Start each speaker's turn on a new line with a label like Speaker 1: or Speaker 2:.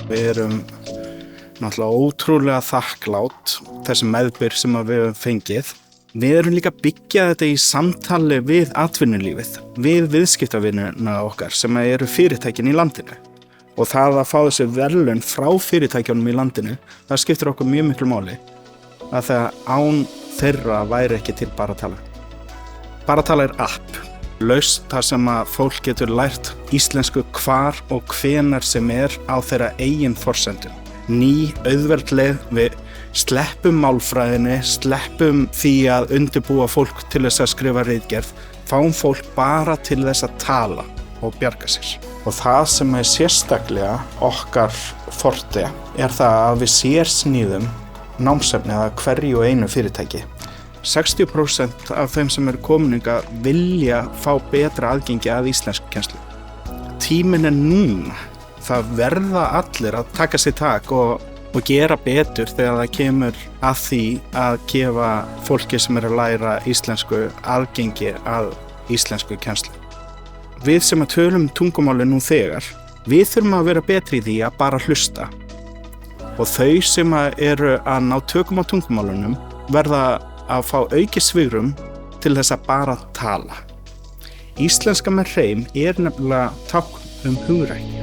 Speaker 1: Við erum náttúrulega ótrúlega þakklátt þessi meðbyr sem við höfum fengið. Við erum líka að byggja þetta í samtali við atvinnulífið, við viðskiptavinina okkar sem eru fyrirtækin í landinu. Og það að fá þessi verðlaun frá fyrirtækjunum í landinu, það skiptir okkur mjög miklu máli. Að það án þeirra væri ekki til Baratala. Baratala er app, lausn þar sem að fólk getur lært íslensku hvar og hvenær sem er á þeirra eigin forsendum. Ný, auðveld leið, við sleppum málfræðinni, sleppum því að undirbúa fólk til þess að skrifa ritgerð, fáum fólk bara til þess að tala og bjarga sér. Og það sem er sérstaklega okkar forte er það að við sérsníðum námsefnið að hverju og einu fyrirtæki. 60% af þeim sem eru komin hingað vilja fá betra aðgengi að íslenskukennslu. Tíminn er núna. Það verða allir að taka sér tak og gera betur þegar það kemur að því að gefa fólki sem eru að læra íslensku aðgengi að íslensku kennslu. Við sem að tölum tungumáli nú þegar, við þurfum að vera betri í því að bara hlusta. Og þau sem eru að ná tökum á tungumálunum verða að fá aukið svigrúm til þess að bara tala. Íslenska með hreim er nefnilega tákn hugræði.